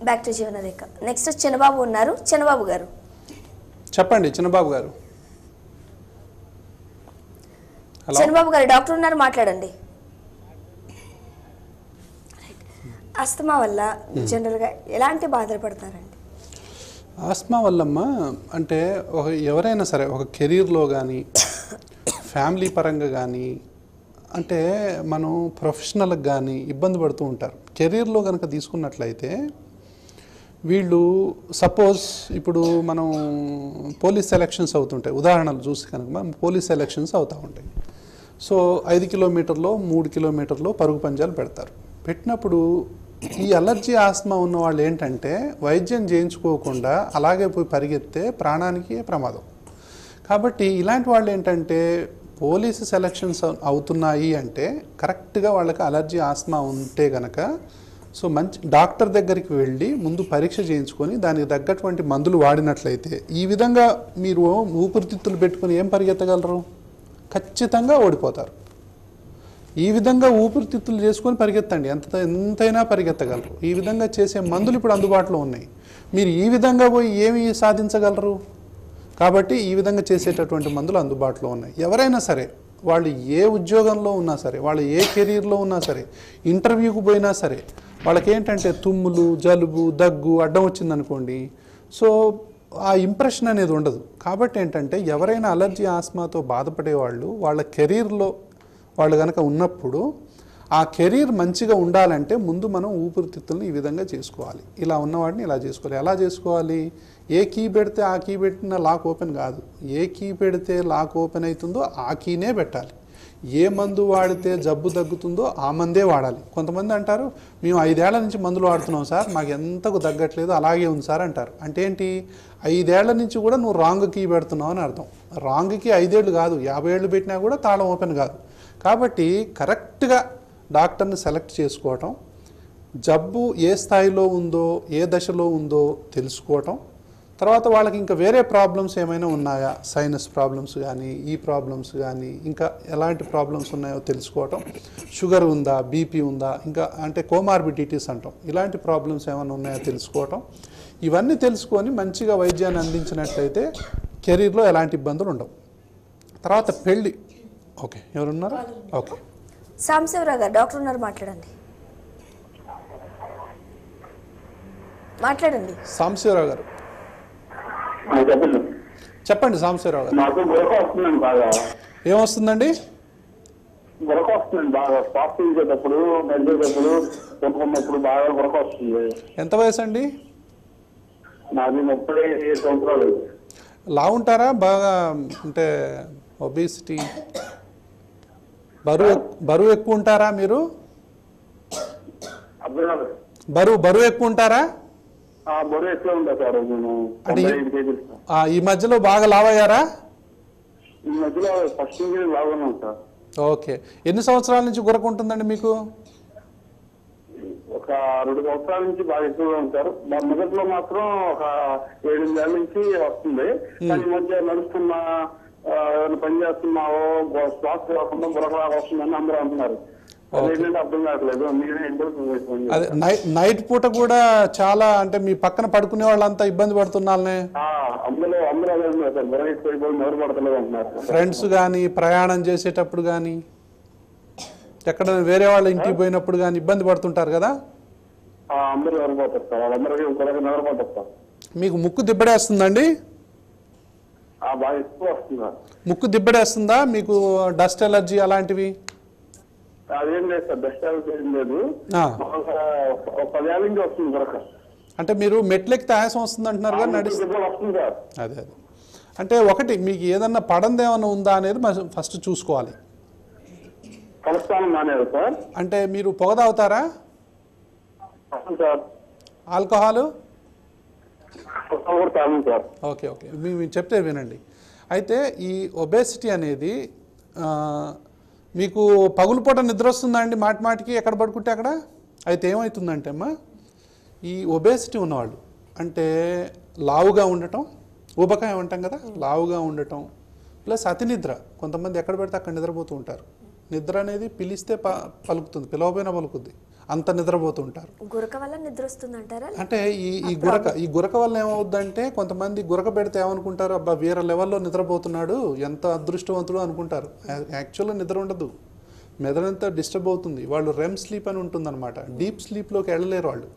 Back to జీవనరేఖ. Next చిన్నబాబు ఉన్నారు. చిన్నబాబు గారు చెప్పండి. చిన్నబాబు గారు, చిన్నబాబు గారు డాక్టర్ ఉన్నారు, మాట్లాడండి. ఆస్తమా వల్ల జనరల్గా ఎలాంటి బాధలు పడతారండి? ఆస్మా వల్లమ్మా అంటే ఎవరైనా సరే ఒక కెరీర్లో కానీ ఫ్యామిలీ పరంగా కానీ అంటే మనం ప్రొఫెషనల్కి కానీ ఇబ్బంది పడుతూ ఉంటారు. కెరీర్లో కనుక తీసుకున్నట్లయితే వీళ్ళు సపోజ్ ఇప్పుడు మనం పోలీస్ సెలక్షన్స్ అవుతుంటాయి, ఉదాహరణలు చూసి కనుక మనం పోలీస్ సెలక్షన్స్ అవుతూ ఉంటాయి. సో 5 కిలోమీటర్లో 3 కిలోమీటర్లో పరుగు పంజాలు పెడతారు. పెట్టినప్పుడు ఈ అలర్జీ ఆస్మా ఉన్న వాళ్ళు ఏంటంటే వైద్యం చేయించుకోకుండా అలాగే పోయి పరిగెత్తే ప్రాణానికి ప్రమాదం. కాబట్టి ఇలాంటి వాళ్ళు ఏంటంటే పోలీసు సెలక్షన్స్ అవుతున్నాయి అంటే కరెక్ట్గా వాళ్ళకి అలర్జీ ఆస్మా ఉంటే కనుక సో మంచి డాక్టర్ దగ్గరికి వెళ్ళి ముందు పరీక్ష చేయించుకొని దానికి తగ్గటువంటి మందులు వాడినట్లయితే ఈ విధంగా మీరు ఊపిరితిత్తులు పెట్టుకొని ఏం పరిగెత్తగలరు? ఖచ్చితంగా ఓడిపోతారు. ఈ విధంగా ఊపిరితిత్తులు చేసుకొని పరిగెత్తండి, ఎంతైనా పరిగెత్తగలరు. ఈ విధంగా చేసే మందులు ఇప్పుడు అందుబాటులో ఉన్నాయి. మీరు ఈ విధంగా పోయి ఏమి సాధించగలరు? కాబట్టి ఈ విధంగా చేసేటటువంటి మందులు అందుబాటులో ఉన్నాయి. ఎవరైనా సరే వాళ్ళు ఏ ఉద్యోగంలో ఉన్నా సరే, వాళ్ళు ఏ కెరీర్లో ఉన్నా సరే, ఇంటర్వ్యూకి పోయినా సరే వాళ్ళకి ఏంటంటే తుమ్ములు, జలుబు, దగ్గు అడ్డం వచ్చిందనుకోండి, సో ఆ ఇంప్రెషన్ అనేది ఉండదు. కాబట్టి ఏంటంటే ఎవరైనా అలర్జీ ఆస్మాతో బాధపడే వాళ్ళు వాళ్ళ కెరీర్లో వాళ్ళు కనుక ఉన్నప్పుడు ఆ కెరీర్ మంచిగా ఉండాలంటే ముందు మనం ఊపిరితిత్తులను ఈ విధంగా చేసుకోవాలి. ఇలా ఉన్నవాడిని ఇలా చేసుకోవాలి. ఎలా చేసుకోవాలి? ఏ కీ పెడితే ఆ కీ పెట్టిన లాక్ ఓపెన్ కాదు. ఏ కీ పెడితే లాక్ ఓపెన్ అవుతుందో ఆ కీనే పెట్టాలి. ఏ మందు వాడితే జబ్బు తగ్గుతుందో ఆ మందే వాడాలి. కొంతమంది అంటారు మేము 5 ఏళ్ల నుంచి మందులు వాడుతున్నాం సార్, మాకు ఎంతకు తగ్గట్లేదు, అలాగే ఉంది సార్ అంటారు. అంటే ఏంటి? 5 ఏళ్ల నుంచి కూడా నువ్వు రాంగ్ కీ పెడుతున్నావు అని అర్థం. రాంగ్కి 5 ఏళ్ళు కాదు, 50 ఏళ్ళు పెట్టినా కూడా తాళం ఓపెన్ కాదు. కాబట్టి కరెక్ట్గా డాక్టర్ని సెలెక్ట్ చేసుకోవటం, జబ్బు ఏ స్థాయిలో ఉందో ఏ దశలో ఉందో తెలుసుకోవటం, తర్వాత వాళ్ళకి ఇంకా వేరే ప్రాబ్లమ్స్ ఏమైనా ఉన్నాయా, సైనస్ ప్రాబ్లమ్స్ కానీ ఈ ప్రాబ్లమ్స్ కానీ ఇంకా ఎలాంటి ప్రాబ్లమ్స్ ఉన్నాయో తెలుసుకోవటం, షుగర్ ఉందా, బీపీ ఉందా, ఇంకా అంటే కోమార్బిడిటీస్ అంటాం, ఇలాంటి ప్రాబ్లమ్స్ ఏమైనా ఉన్నాయో తెలుసుకోవటం. ఇవన్నీ తెలుసుకొని మంచిగా వైద్యాన్ని అందించినట్లయితే కెరీర్లో ఎలాంటి ఇబ్బందులు ఉండవు. తర్వాత పెళ్ళి. ఓకే, ఎవరున్నారు? ఓకే, సాంబశివరావు గారు డాక్టర్ ఉన్నారు, మాట్లాడండి. సాంబశివరావు గారు చెప్పండి. సాంబశివరావు గారు, నాకు గురక వస్తుందండి బాగా. ఏమొస్తుందండి? గురక వస్తుందండి బాగా. శ్వాస తీసేటప్పుడు, మెరిగేటప్పుడు, కొనుక్కున్నప్పుడు బాగా గురక వస్తుంది. ఎంత వయసు అండి? నాది 37 సంవత్సరాలు. లావు ఉంటారా బాగా? అంటే ఒబేసిటీ, బరువు ఎక్కువ ఉంటారా మీరు? బరువు ఎక్కువ ఉంటారా? బరువు ఎక్కువ ఉంటా సార్. నేను అంటే 95 కేజీలు సార్. ఈ మధ్యలో బాగా లావయ్యారా? ఈ మధ్యలో ఫస్ట్ నుంచి లావున్నాం సార్. ఓకే, ఎన్ని సంవత్సరాల నుంచి గురక ఉంటుందండి మీకు? ఒక 2 సంవత్సరాల నుంచి బాగా ఎక్కువగా ఉంటారు. మొదట్లో మాత్రం ఒక 7 ఏళ్ళ నుంచి వస్తుంది. కానీ ఈ మధ్య నడుస్తున్నా, ఏమైనా పని చేస్తున్నావో శ్వాస కాకుండా గురకలాగా వస్తుందని అందరూ అంటున్నారు. అదేంటంటే అర్థం కావట్లేదు. మీరే అదే నైట్ పూట కూడా చాలా, అంటే మీ పక్కన పడుకునే వాళ్ళంతా ఇబ్బంది పడుతున్నారనే, అందరూ అదే ఉన్నారు సార్. గురకైపోయి ఎవరు పడతలేదు అంటున్నారు. ఫ్రెండ్స్ కానీ ప్రయాణం చేసేటప్పుడు కానీ ఎక్కడ వేరే వాళ్ళ ఇంటికి పోయినప్పుడు కానీ ఇబ్బంది పడుతుంటారు కదా? అందరూ ఎవరిపోతారు సార్. వాళ్ళందరికీ ఎవరిపోతారు సార్. మీకు ముక్కు దిబ్బడేస్తుందండి? బాగా ఎక్కువ వస్తుంది. ముక్కు దిబ్బడేస్తుందా మీకు? డస్ట్ ఎలర్జీ అలాంటివి? అదేం లేదు సార్, డస్ట్ ఎలర్జీ ఏం లేదు. 10 ఏళ్ళ నుంచి వస్తుంది గురక. అంటే మీరు మెట్లెక్కితే ఆయాసం వస్తుంది అంటున్నారు కదా, వస్తుంది సార్. అదే అంటే ఒకటి మీకు ఏదన్నా పడంది ఏమన్నా ఉందా అనేది ఫస్ట్ చూసుకోవాలి. కలుస్తాను మానేది సార్. అంటే మీరు పొగ తాగుతారా? Sir alcohol? సార్ ఓకే, మీరు చెప్తే వినండి. అయితే ఈ ఒబేసిటీ అనేది మీకు పగులుపూట నిద్ర వస్తుందా అండి? మాటికి ఎక్కడ పడుకుంటే అక్కడ? అయితే ఏమవుతుందంటే అమ్మా, ఈ ఒబేసిటీ ఉన్నవాళ్ళు అంటే లావుగా ఉండటం, ఊబకాయం అంటాం కదా, లావుగా ఉండటం ప్లస్ అతి నిద్ర. కొంతమంది ఎక్కడ పెడితే అక్కడ నిద్రపోతూ ఉంటారు. నిద్ర అనేది పిలిస్తే పలుకుతుంది, పిలవపోయినా పలుకుద్ది. అంత నిద్రపోతుంటారు. గురక వల్ల నిద్ర వస్తుంది అంటారా? అంటే ఈ గురక వల్ల ఏమవుద్దంటే కొంతమంది గురక పెడితే ఏమనుకుంటారు, అబ్బా వేరే లెవెల్లో నిద్రపోతున్నాడు, ఎంత అదృష్టవంతుడు అనుకుంటారు. యాక్చువల్గా నిద్ర ఉండదు, మెదడంతా డిస్టర్బ్ అవుతుంది. వాళ్ళు రెమ్ స్లీప్ అని ఉంటుందన్నమాట. డీప్ స్లీప్లోకి వెళ్ళలేరు వాళ్ళు.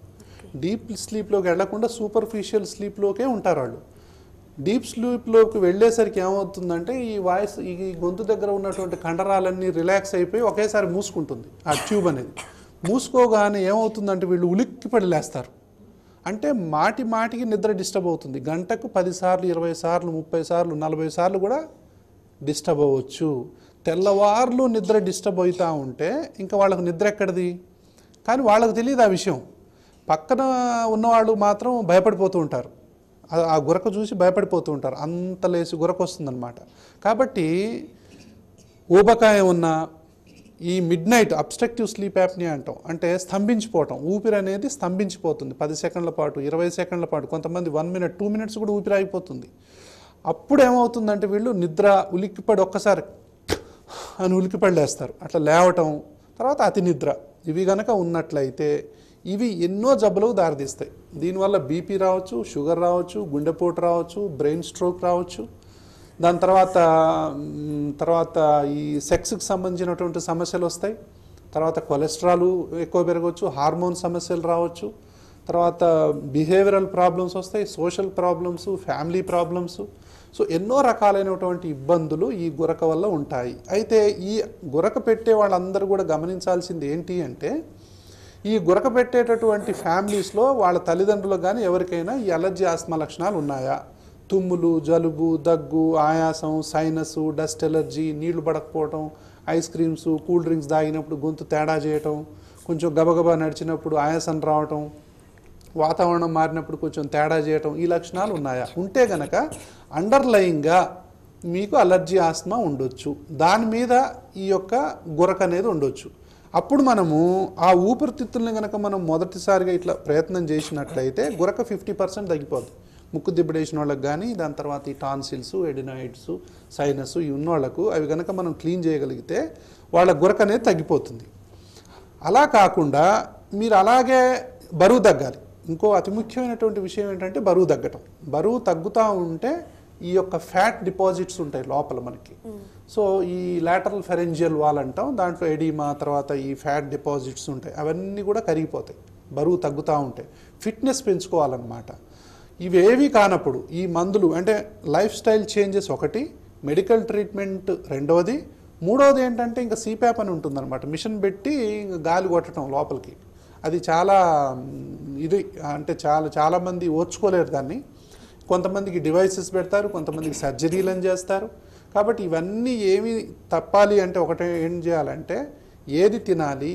డీప్ స్లీప్లోకి వెళ్లకుండా సూపర్ఫిషియల్ స్లీప్లోకే ఉంటారు వాళ్ళు. డీప్ స్లీప్లోకి వెళ్ళేసరికి ఏమవుతుందంటే ఈ గొంతు దగ్గర ఉన్నటువంటి కండరాలన్నీ రిలాక్స్ అయిపోయి ఒకేసారి మూసుకుంటుంది ఆ ట్యూబ్ అనేది. మూసుకోగానే ఏమవుతుందంటే వీళ్ళు ఉలిక్కిపడి లేస్తారు. అంటే మాటికి నిద్ర డిస్టర్బ్ అవుతుంది. గంటకు 10 సార్లు 20 సార్లు 30 సార్లు 40 సార్లు కూడా డిస్టర్బ్ అవ్వచ్చు. తెల్లవార్లు నిద్ర డిస్టర్బ్ అవుతూ ఉంటే ఇంకా వాళ్ళకు నిద్ర ఎక్కడిది? కానీ వాళ్ళకు తెలియదు ఆ విషయం. పక్కన ఉన్నవాళ్ళు మాత్రం భయపడిపోతూ ఉంటారు, ఆ గురక చూసి భయపడిపోతూ ఉంటారు. అంత లేసి గురక వస్తుందన్నమాట. కాబట్టి ఊబకాయం ఉన్న ఈ midnight obstructive sleep apnea అంటాం. అంటే స్తంభించిపోవటం, ఊపిరి అనేది స్తంభించిపోతుంది 10 సెకండ్ల పాటు 20 సెకండ్ల పాటు, కొంతమంది 1 మినిట్ 2 మినిట్స్ కూడా ఊపిరి ఆగిపోతుంది. అప్పుడు ఏమవుతుందంటే వీళ్ళు నిద్ర ఉలిక్కిపడి ఒక్కసారి అని ఉలిక్కిపడి లేస్తారు. అట్లా లేవటం, తర్వాత అతి నిద్ర, ఇవి గనక ఉన్నట్లయితే ఇవి ఎన్నో జబ్బులకు దారితీస్తాయి. దీనివల్ల బీపీ రావచ్చు, షుగర్ రావచ్చు, గుండెపోటు రావచ్చు, బ్రెయిన్ స్ట్రోక్ రావచ్చు. దాని తర్వాత ఈ సెక్స్కి సంబంధించినటువంటి సమస్యలు వస్తాయి. తర్వాత కొలెస్ట్రాల్ ఎక్కువ పెరగవచ్చు, హార్మోన్ సమస్యలు రావచ్చు, తర్వాత బిహేవియరల్ ప్రాబ్లమ్స్ వస్తాయి, social problems, family problems. So ఎన్నో రకాలైనటువంటి ఇబ్బందులు ఈ గురక వల్ల ఉంటాయి. అయితే ఈ గురక పెట్టే వాళ్ళందరూ కూడా గమనించాల్సింది ఏంటి అంటే, ఈ గురక పెట్టేటటువంటి ఫ్యామిలీస్లో వాళ్ళ తల్లిదండ్రులకు కానీ ఎవరికైనా ఈ అలర్జీ ఆస్మా లక్షణాలు ఉన్నాయా? తుమ్ములు, జలుబు, దగ్గు, ఆయాసం, సైనస్, డస్ట్ ఎలర్జీ, నీళ్లు పడకపోవటం, ఐస్ క్రీమ్స్, కూల్ డ్రింక్స్ తాగినప్పుడు గొంతు తేడా చేయటం, కొంచెం గబగబా నడిచినప్పుడు ఆయాసం రావటం, వాతావరణం మారినప్పుడు కొంచెం తేడా చేయటం, ఈ లక్షణాలు ఉన్నాయా? ఉంటే గనక అండర్లయింగ్గా మీకు అలర్జీ ఆస్మా ఉండొచ్చు. దాని మీద ఈ యొక్క గురక అనేది ఉండొచ్చు. అప్పుడు మనము ఆ ఊపిరితిత్తుల్ని కనుక మనం మొదటిసారిగా ఇట్లా ప్రయత్నం చేసినట్లయితే గురక 50% తగ్గిపోద్ది. ముక్కు దిబ్బడేసిన వాళ్ళకి కానీ, దాని తర్వాత ఈ టాన్సిల్స్, ఎడినాయిడ్స్, సైనస్ ఇవి ఉన్నవాళ్ళకు అవి కనుక మనం క్లీన్ చేయగలిగితే వాళ్ళ గురక అనేది తగ్గిపోతుంది. అలా కాకుండా మీరు అలాగే బరువు తగ్గాలి. ఇంకో అతి ముఖ్యమైనటువంటి విషయం ఏంటంటే బరువు తగ్గటం. బరువు తగ్గుతూ ఉంటే ఈ యొక్క ఫ్యాట్ డిపాజిట్స్ ఉంటాయి లోపల మనకి. సో ఈ లాటరల్ ఫెరెంజియల్ వాల్ అంటాం, దాంట్లో ఎడిమా, తర్వాత ఈ ఫ్యాట్ డిపాజిట్స్ ఉంటాయి, అవన్నీ కూడా కరిగిపోతాయి బరువు తగ్గుతూ ఉంటాయి. ఫిట్నెస్ పెంచుకోవాలన్నమాట. ఇవేవి కానప్పుడు ఈ మందులు అంటే లైఫ్ స్టైల్ చేంజెస్ ఒకటి, మెడికల్ ట్రీట్మెంట్ రెండవది, మూడవది ఏంటంటే ఇంకా సిప్యాప్ అని ఉంటుందన్నమాట. మిషన్ పెట్టి గాలి కొట్టడం లోపలికి. అది చాలా ఇది అంటే చాలామంది ఓర్చుకోలేరు దాన్ని. కొంతమందికి డివైసెస్ పెడతారు, కొంతమందికి సర్జరీలను చేస్తారు. కాబట్టి ఇవన్నీ ఏమి తప్పాలి అంటే ఒకటే ఏం చేయాలంటే ఏది తినాలి,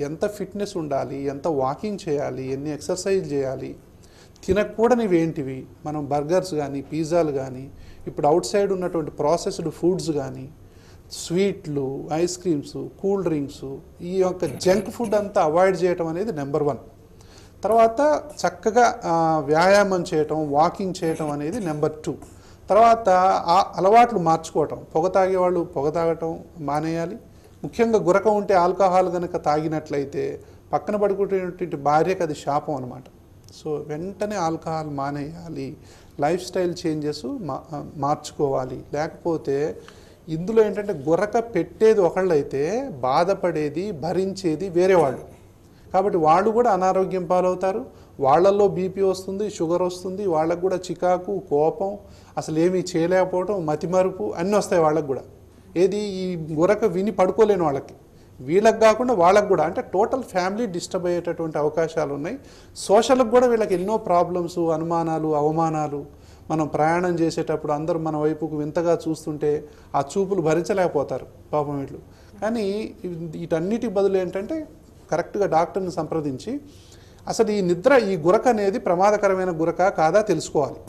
ఎంత ఫిట్నెస్ ఉండాలి, ఎంత వాకింగ్ చేయాలి, ఎన్ని ఎక్సర్సైజ్ చేయాలి, తినకూడనివి ఏంటివి, మనం బర్గర్స్ కానీ, పిజ్జాలు కానీ, ఇప్పుడు అవుట్ సైడ్ ఉన్నటువంటి ప్రాసెస్డ్ ఫుడ్స్ కానీ, స్వీట్లు, ఐస్ క్రీమ్స్, కూల్ డ్రింక్స్, ఈ యొక్క జంక్ ఫుడ్ అంతా అవాయిడ్ చేయటం అనేది నెంబర్ 1. తర్వాత చక్కగా వ్యాయామం చేయటం, వాకింగ్ చేయటం అనేది నెంబర్ 2. తర్వాత ఆ అలవాట్లు మార్చుకోవటం. పొగ తాగేవాళ్ళు పొగ తాగటం మానేయాలి. ముఖ్యంగా గురక ఉంటే ఆల్కహాల్ కనుక తాగినట్లయితే పక్కన పడుకునేటువంటి భార్యకు అది శాపం అనమాట. సో వెంటనే ఆల్కహాల్ మానేయాలి. లైఫ్ స్టైల్ చేంజెస్ మార్చుకోవాలి. లేకపోతే ఇందులో ఏంటంటే గురక పెట్టేది ఒకళ్ళైతే బాధపడేది, భరించేది వేరే వాళ్ళు. కాబట్టి వాళ్ళు కూడా అనారోగ్యం పాలవుతారు. వాళ్ళల్లో బీపీ వస్తుంది, షుగర్ వస్తుంది, వాళ్ళకు కూడా చికాకు, కోపం, అసలు ఏమీ చేయలేకపోవడం, మతిమరుపు అన్నీ వస్తాయి వాళ్ళకు కూడా. ఏది ఈ గురక విని పడుకోలేని వాళ్ళకి, వీళ్ళకి కాకుండా వాళ్ళకు కూడా. అంటే టోటల్ ఫ్యామిలీ డిస్టర్బ్ అయ్యేటటువంటి అవకాశాలు ఉన్నాయి. సోషల్కి కూడా వీళ్ళకి ఎన్నో ప్రాబ్లమ్స్, అనుమానాలు, అవమానాలు. మనం ప్రయాణం చేసేటప్పుడు అందరూ మన వైపుకు వింతగా చూస్తుంటే ఆ చూపులు భరించలేకపోతారు పాపం వీళ్ళు. కానీ వీటన్నిటి బదులు ఏంటంటే కరెక్ట్గా డాక్టర్ని సంప్రదించి అసలు ఈ నిద్ర, ఈ గురక అనేది ప్రమాదకరమైన గురక కాదా తెలుసుకోవాలి.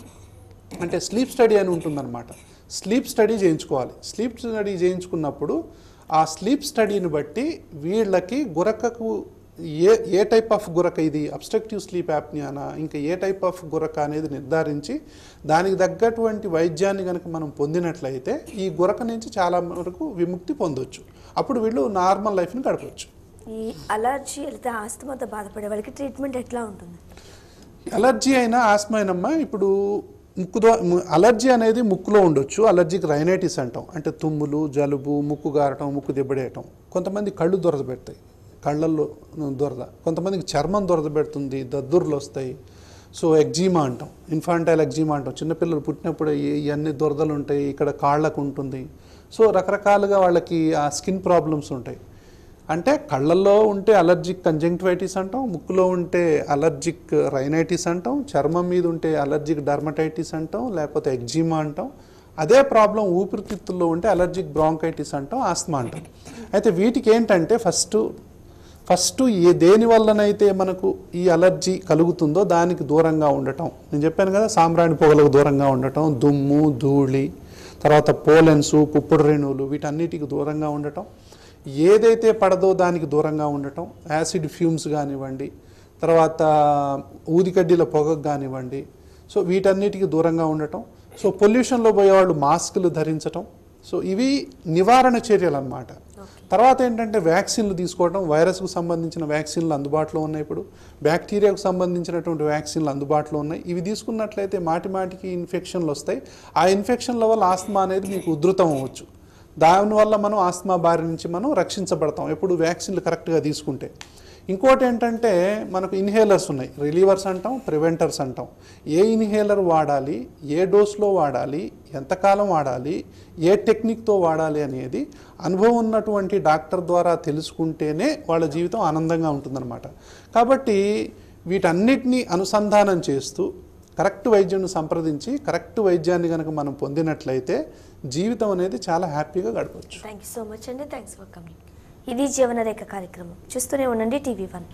అంటే స్లీప్ స్టడీ అని ఉంటుందన్నమాట. స్లీప్ స్టడీ చేయించుకోవాలి. స్లీప్ స్టడీ చేయించుకున్నప్పుడు ఆ స్లీప్ స్టడీని బట్టి వీళ్ళకి గురకకు ఏ టైప్ ఆఫ్ గురక, ఇది అబ్స్ట్రక్టివ్ స్లీప్ యాప్నియానా, ఇంకా ఏ టైప్ ఆఫ్ గురక అనేది నిర్ధారించి దానికి తగ్గటువంటి వైద్యాన్ని కనుక మనం పొందినట్లయితే ఈ గురక నుంచి చాలా వరకు విముక్తి పొందవచ్చు. అప్పుడు వీళ్ళు నార్మల్ లైఫ్ని గడపవచ్చు. ఈ అలర్జీ లేదా ఆస్తమాతో బాధపడే వాళ్ళకి ట్రీట్మెంట్ ఎట్లా ఉంటుంది? అలర్జీ అయినా ఆస్మా అయినమ్మా ఇప్పుడు అలర్జీ అనేది ముక్కులో ఉండొచ్చు. అలర్జీకి రైనైటిస్ అంటాం, అంటే తుమ్ములు, జలుబు, ముక్కు గారటం, ముక్కు దెబ్బడేయటం. కొంతమంది కళ్ళు దురద పెడతాయి, కళ్ళల్లో దురద. కొంతమందికి చర్మం దురద పెడుతుంది, దద్దుర్లు వస్తాయి. సో ఎగ్జీమా అంటాం, ఇన్ఫాంటైల్ ఎగ్జీమా అంటాం. చిన్నపిల్లలు పుట్టినప్పుడు ఇవన్నీ దురదలు ఉంటాయి, ఇక్కడ కాళ్ళకు ఉంటుంది. సో రకరకాలుగా వాళ్ళకి ఆ స్కిన్ ప్రాబ్లమ్స్ ఉంటాయి. అంటే కళ్ళల్లో ఉంటే అలర్జిక్ కంజంక్టివైటిస్ అంటాం, ముక్కులో ఉంటే అలర్జిక్ రైనైటిస్ అంటాం, చర్మం మీద ఉంటే అలర్జిక్ డర్మటైటిస్ అంటాం, లేకపోతే ఎగ్జీమా అంటాం. అదే ప్రాబ్లం ఊపిరితిత్తుల్లో ఉంటే అలర్జిక్ బ్రాంకైటిస్ అంటాం, ఆస్మా అంటాం. అయితే వీటికి ఏంటంటే ఫస్ట్ దేని వల్లనైతే మనకు ఈ అలర్జీ కలుగుతుందో దానికి దూరంగా ఉండటం. నేను చెప్పాను కదా, సాంబ్రాణి పొగలకు దూరంగా ఉండటం, దుమ్ము, ధూళి, తర్వాత పోలెన్సు, పుప్పుడు రేణువులు, వీటన్నిటికి దూరంగా ఉండటం. ఏదైతే పడదో దానికి దూరంగా ఉండటం, యాసిడ్ ఫ్యూమ్స్ కానివ్వండి, తర్వాత ఊదికడ్డీల పొగకు కానివ్వండి. సో వీటన్నిటికి దూరంగా ఉండటం. సో పొల్యూషన్లో పోయేవాళ్ళు మాస్కులు ధరించటం. సో ఇవి నివారణ చర్యలు అన్నమాట. తర్వాత ఏంటంటే వ్యాక్సిన్లు తీసుకోవడం. వైరస్కు సంబంధించిన వ్యాక్సిన్లు అందుబాటులో ఉన్నాయి, ఇప్పుడు బ్యాక్టీరియాకు సంబంధించినటువంటి వ్యాక్సిన్లు అందుబాటులో ఉన్నాయి. ఇవి తీసుకున్నట్లయితే మాటికి ఇన్ఫెక్షన్లు వస్తాయి. ఆ ఇన్ఫెక్షన్ల వల్ల ఆస్మా అనేది మీకు ఉధృతం అవ్వచ్చు. దానివల్ల మనం ఆస్మా బారి నుంచి మనం రక్షించబడతాం ఎప్పుడు వ్యాక్సిన్లు కరెక్ట్గా తీసుకుంటే. ఇంకోటి ఏంటంటే మనకు ఇన్హేలర్స్ ఉన్నాయి, రిలీవర్స్ అంటాం, ప్రివెంటర్స్ అంటాం. ఏ ఇన్హేలర్ వాడాలి, ఏ డోస్లో వాడాలి, ఎంతకాలం వాడాలి, ఏ టెక్నిక్తో వాడాలి అనేది అనుభవం ఉన్నటువంటి డాక్టర్ ద్వారా తెలుసుకుంటేనే వాళ్ళ జీవితం ఆనందంగా ఉంటుందన్నమాట. కాబట్టి వీటన్నిటినీ అనుసంధానం చేస్తూ కరెక్ట్ వైద్యుని సంప్రదించి కరెక్ట్ వైద్యాన్ని కనుక మనం పొందినట్లయితే జీవితం అనేది చాలా హ్యాపీగా గడపవచ్చు. థ్యాంక్ యూ సో మచ్ అండి. Thanks for coming. ఇది జీవనరేఖ కార్యక్రమం. చూస్తూనే ఉండండి TV1.